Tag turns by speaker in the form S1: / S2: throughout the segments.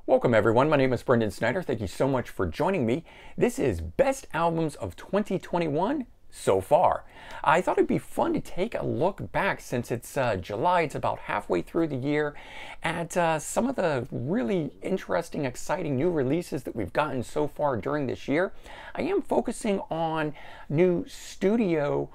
S1: Welcome everyone, my name is Brendan Snyder. Thank you so much for joining me. This is Best Albums of 2021 so far. I thought it'd be fun to take a look back since it's July, it's about halfway through the year, at some of the really interesting, exciting new releases that we've gotten so far during this year. I am focusing on new studio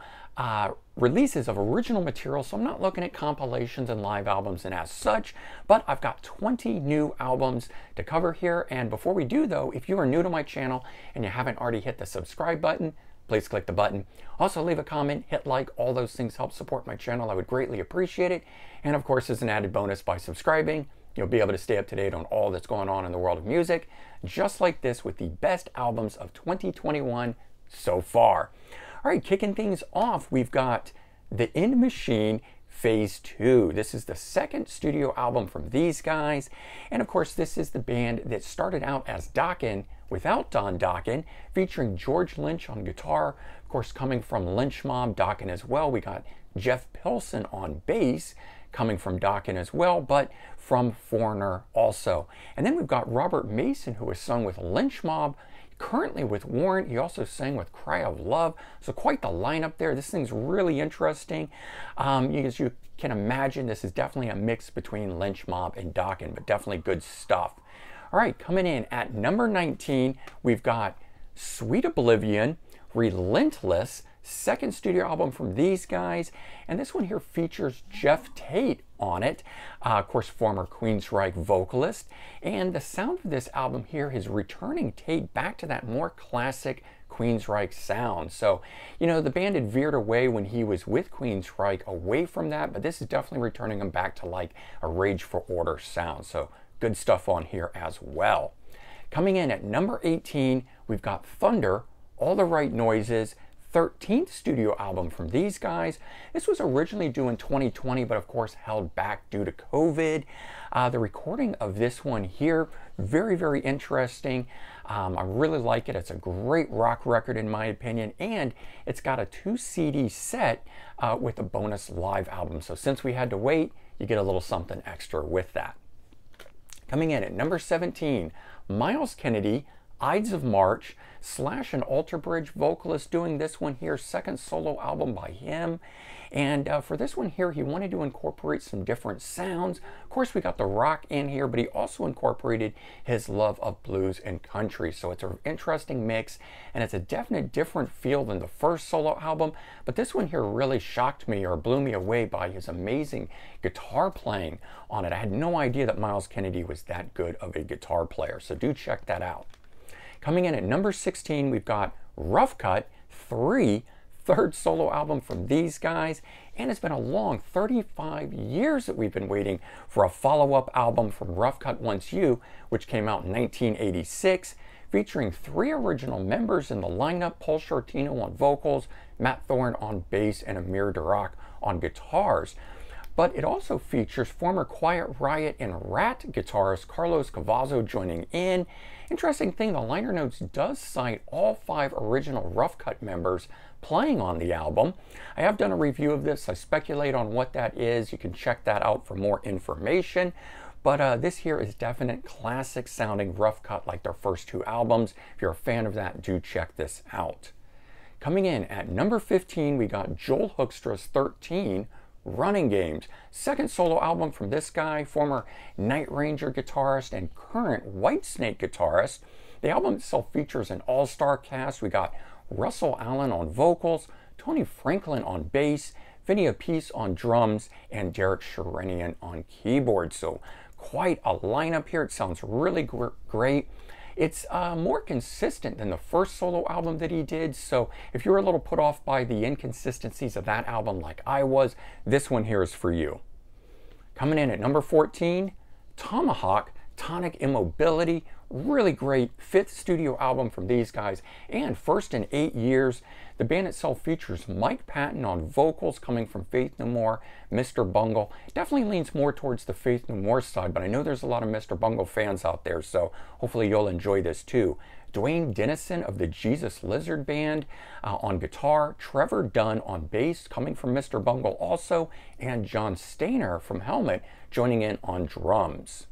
S1: releases of original material, so I'm not looking at compilations and live albums and as such, but I've got 20 new albums to cover here. And before we do though, if you are new to my channel and you haven't already hit the subscribe button, please click the button. Also leave a comment, hit like, all those things help support my channel. I would greatly appreciate it. And of course, as an added bonus, by subscribing, you'll be able to stay up to date on all that's going on in the world of music, just like this with the best albums of 2021 so far. All right, kicking things off, we've got The End Machine Phase 2. This is the second studio album from these guys. And of course, this is the band that started out as Dokken without Don Dokken, featuring George Lynch on guitar. Of course, coming from Lynch Mob, Dokken as well. We got Jeff Pilson on bass, coming from Dokken as well, but from Foreigner also. And then we've got Robert Mason, who has sung with Lynch Mob, currently with Warrant. He also sang with Cry of Love, so quite the lineup there. This thing's really interesting. As you can imagine, this is definitely a mix between Lynch Mob and Dokken, but definitely good stuff. All right, coming in at number 19, we've got Sweet Oblivion, Relentless, second studio album from these guys, and this one here features Jeff Tate on it, of course former Queensryche vocalist, and the sound of this album here is returning Tate back to that more classic Queensryche sound. So, you know, the band had veered away when he was with Queensryche away from that, but this is definitely returning him back to like a Rage for Order sound, so good stuff on here as well. Coming in at number 18, we've got Thunder, All the Right Noises, 13th studio album from these guys. This was originally due in 2020, but of course held back due to COVID. The recording of this one here, very, very interesting. I really like it. It's a great rock record in my opinion, and it's got a 2 CD set with a bonus live album. So since we had to wait, you get a little something extra with that. Coming in at number 17, Myles Kennedy, Ides of March, Slash and Alter Bridge vocalist doing this one here, second solo album by him. And for this one here, he wanted to incorporate some different sounds. Of course, we got the rock in here, but he also incorporated his love of blues and country. So it's an interesting mix, and it's a definite different feel than the first solo album. But this one here really shocked me or blew me away by his amazing guitar playing on it. I had no idea that Myles Kennedy was that good of a guitar player, so do check that out. Coming in at number 16, we've got Rough Cutt 3, third solo album from these guys. And it's been a long 35 years that we've been waiting for a follow-up album from Rough Cutt Wants You, which came out in 1986, featuring 3 original members in the lineup: Paul Shortino on vocals, Matt Thorne on bass, and Amir Durak on guitars. But it also features former Quiet Riot and Rat guitarist Carlos Cavazo joining in. Interesting thing, the liner notes does cite all 5 original Rough Cutt members playing on the album. I have done a review of this. I speculate on what that is. You can check that out for more information. But this here is definite classic sounding Rough Cutt like their first 2 albums. If you're a fan of that, do check this out. Coming in at number 15, we got Joel Hoekstra's 13, Running Games, second solo album from this guy, former Night Ranger guitarist and current Whitesnake guitarist. The album itself features an all-star cast. We got Russell Allen on vocals, Tony Franklin on bass, Vinny Appice on drums, and Derek Sherinian on keyboard. So quite a lineup here. It sounds really great. It's more consistent than the first solo album that he did, so if you're a little put off by the inconsistencies of that album like I was, this one here is for you. Coming in at number 14, Tomahawk, Tonic, Immobility, really great 5th studio album from these guys, and first in 8 years. The band itself features Mike Patton on vocals, coming from Faith No More, Mr. Bungle. Definitely leans more towards the Faith No More side, but I know there's a lot of Mr. Bungle fans out there, so hopefully you'll enjoy this too. Dwayne Dennison of the Jesus Lizard Band on guitar, Trevor Dunn on bass, coming from Mr. Bungle also, and John Stainer from Helmet joining in on drums.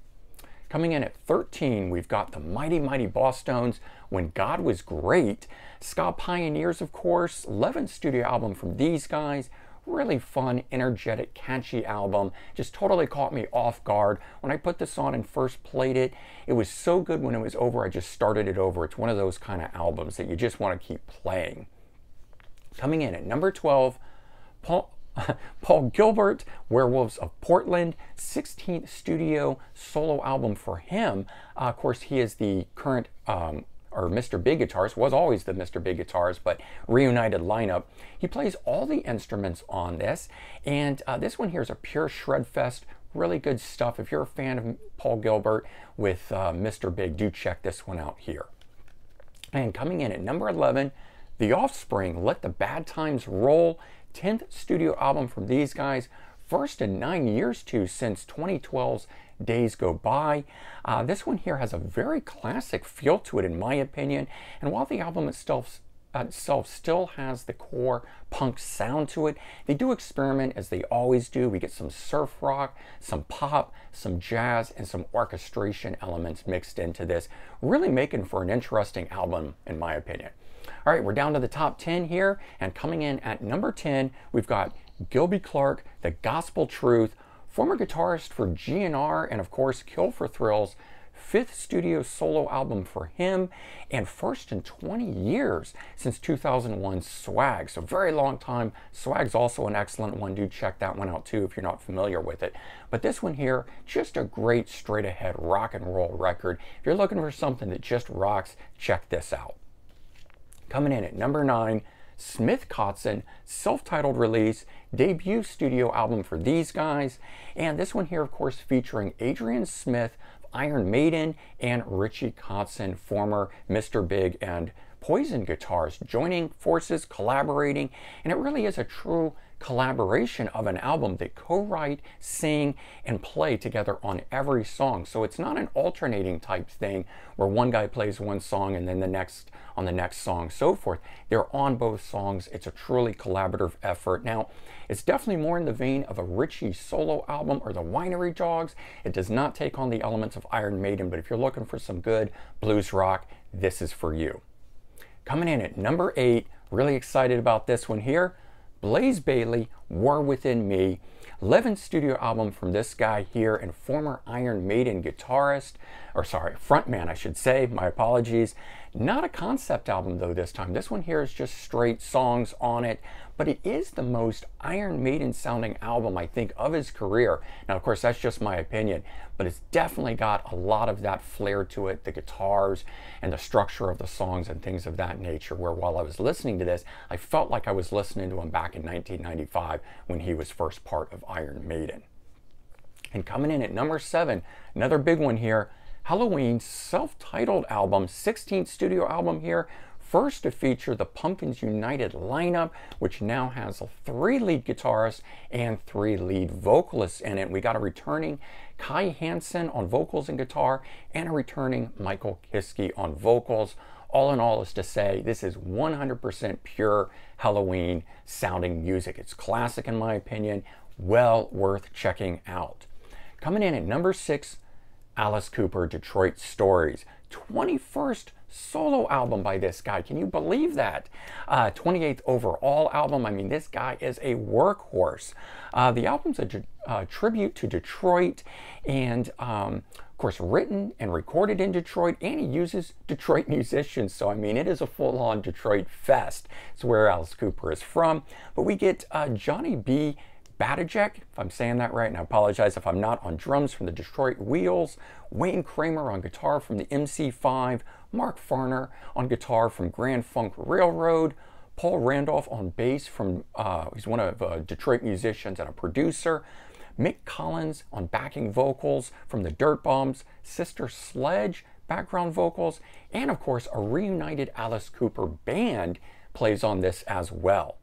S1: Coming in at 13, we've got the Mighty Mighty Bosstones, When God Was Great. Ska Pioneers, of course, 11th studio album from these guys. Really fun, energetic, catchy album. Just totally caught me off guard. When I put this on and first played it, it was so good when it was over, I just started it over. It's one of those kind of albums that you just want to keep playing. Coming in at number 12, Paul Gilbert, Werewolves of Portland, 16th studio solo album for him. Of course, he is the current, or Mr. Big guitarist, was always the Mr. Big guitarist, but reunited lineup. He plays all the instruments on this, and this one here is a pure shred fest. Really good stuff. If you're a fan of Paul Gilbert with Mr. Big, do check this one out here. And coming in at number 11, The Offspring, Let the Bad Times Roll. 10th studio album from these guys. First in 9 years too, since 2012's Days Go By. This one here has a very classic feel to it in my opinion. And while the album itself still has the core punk sound to it, they do experiment as they always do. We get some surf rock, some pop, some jazz, and some orchestration elements mixed into this, really making for an interesting album in my opinion. All right, we're down to the top 10 here, and coming in at number 10, we've got Gilby Clarke, The Gospel Truth, former guitarist for GNR and of course Kill for Thrills, 5th studio solo album for him, and first in 20 years since 2001 Swag. So very long time. Swag's also an excellent one. Do check that one out too if you're not familiar with it. But this one here, just a great straight ahead rock and roll record. If you're looking for something that just rocks, check this out. Coming in at number 9, Smith Kotzen, self-titled release, debut studio album for these guys. And this one here, of course, featuring Adrian Smith, Iron Maiden, and Richie Kotzen, former Mr. Big and Poison guitarist, joining forces, collaborating, and it really is a true collaboration of an album. They co-write, sing, and play together on every song. So it's not an alternating type thing where one guy plays one song and then the next on the next song, so forth. They're on both songs. It's a truly collaborative effort. Now, it's definitely more in the vein of a Richie solo album or the Winery Dogs. It does not take on the elements of Iron Maiden, but if you're looking for some good blues rock, this is for you. Coming in at number 8, really excited about this one here, Blaze Bayley, War Within Me, 11th studio album from this guy here and former Iron Maiden guitarist, or sorry, frontman I should say, my apologies. Not a concept album though this time. This one here is just straight songs on it, but it is the most Iron Maiden sounding album I think of his career. Now of course that's just my opinion, but it's definitely got a lot of that flair to it, the guitars and the structure of the songs and things of that nature, where while I was listening to this, I felt like I was listening to him back in 1995 when he was first part of Iron Maiden. And coming in at number 7, another big one here, Helloween, self-titled album, 16th studio album here, first to feature the Pumpkins United lineup, which now has 3 lead guitarists and 3 lead vocalists in it. We got a returning Kai Hansen on vocals and guitar, and a returning Michael Kiske on vocals. All in all is to say, this is 100% pure Helloween sounding music. It's classic in my opinion, well worth checking out. Coming in at number 6, Alice Cooper, Detroit Stories, 21st solo album by this guy. Can you believe that? 28th overall album. I mean, this guy is a workhorse. The album's a tribute to Detroit, and of course written and recorded in Detroit, and he uses Detroit musicians. So I mean, it is a full-on Detroit fest. It's where Alice Cooper is from. But we get Johnny B. Batajek, if I'm saying that right, and I apologize if I'm not, on drums from the Detroit Wheels, Wayne Kramer on guitar from the MC5, Mark Farner on guitar from Grand Funk Railroad, Paul Randolph on bass from, he's one of Detroit musicians and a producer, Mick Collins on backing vocals from the Dirt Bombs, Sister Sledge background vocals, and of course a reunited Alice Cooper band plays on this as well.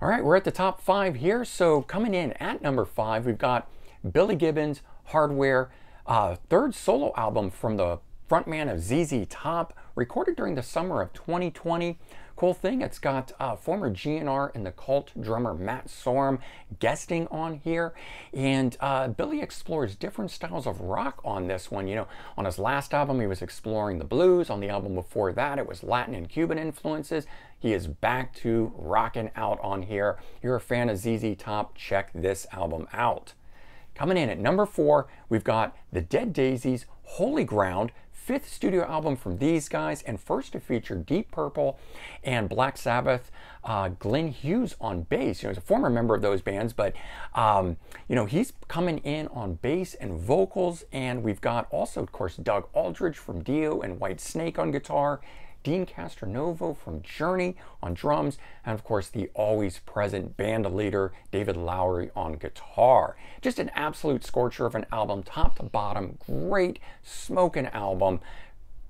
S1: All right, we're at the top 5 here. So coming in at number 5, we've got Billy Gibbons, Hardware, 3rd solo album from the frontman of ZZ Top, recorded during the summer of 2020. Cool thing, it's got former GNR and the Cult drummer Matt Sorum guesting on here. And Billy explores different styles of rock on this one. You know, on his last album, he was exploring the blues. On the album before that, it was Latin and Cuban influences. He is back to rocking out on here. If you're a fan of ZZ Top, check this album out. Coming in at number 4, we've got the Dead Daises, Holy Ground, 5th studio album from these guys, and first to feature Deep Purple and Black Sabbath. Glenn Hughes on bass. You know, he's a former member of those bands, but you know, he's coming in on bass and vocals. And we've got also, of course, Doug Aldridge from Dio and White Snake on guitar, Dean Castronovo from Journey on drums, and of course the always present band leader David Lowery on guitar. Just an absolute scorcher of an album, top to bottom, great smoking album.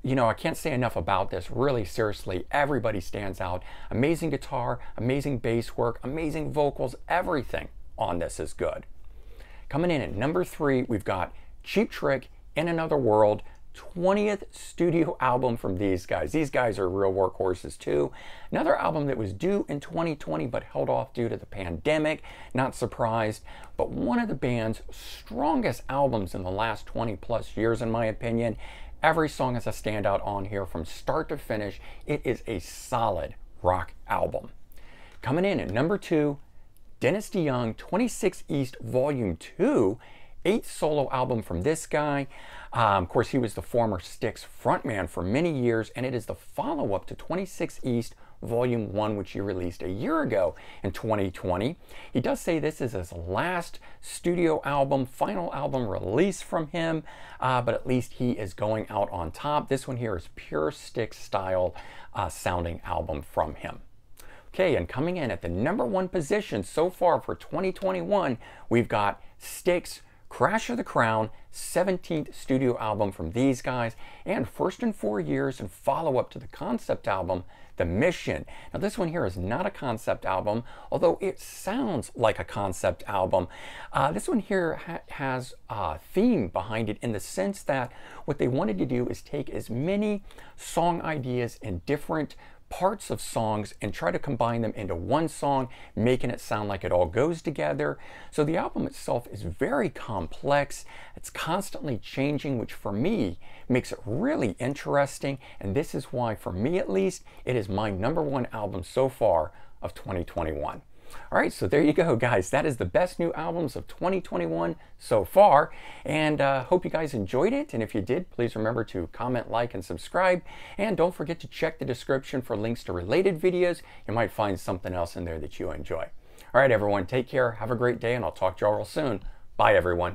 S1: You know, I can't say enough about this, really, seriously. Everybody stands out. Amazing guitar, amazing bass work, amazing vocals, everything on this is good. Coming in at number 3, we've got Cheap Trick, In Another World, 20th studio album from these guys. These guys are real workhorses too. Another album that was due in 2020 but held off due to the pandemic. Not surprised, but one of the band's strongest albums in the last 20 plus years in my opinion. Every song is a standout on here from start to finish. It is a solid rock album. Coming in at number 2, Dennis DeYoung, 26 East Volume 2, 8th solo album from this guy. Of course, he was the former Styx frontman for many years, and it is the follow-up to 26 East Volume 1, which he released a year ago in 2020. He does say this is his last studio album, final album release from him, but at least he is going out on top. This one here is pure Styx style sounding album from him. Okay, and coming in at the number 1 position so far for 2021, we've got Styx, Crash of the Crown, 17th studio album from these guys, and first in 4 years and follow-up to the concept album, The Mission. Now this one here is not a concept album, although it sounds like a concept album. This one here has a theme behind it in the sense that what they wanted to do is take as many song ideas and different parts of songs and try to combine them into one song, making it sound like it all goes together. So the album itself is very complex. It's constantly changing, which for me makes it really interesting. And this is why, for me at least, it is my number 1 album so far of 2021. All right, so there you go, guys. That is the best new albums of 2021 so far. And hope you guys enjoyed it. And if you did, please remember to comment, like, and subscribe. And don't forget to check the description for links to related videos. You might find something else in there that you enjoy. All right, everyone, take care. Have a great day, and I'll talk to you all real soon. Bye, everyone.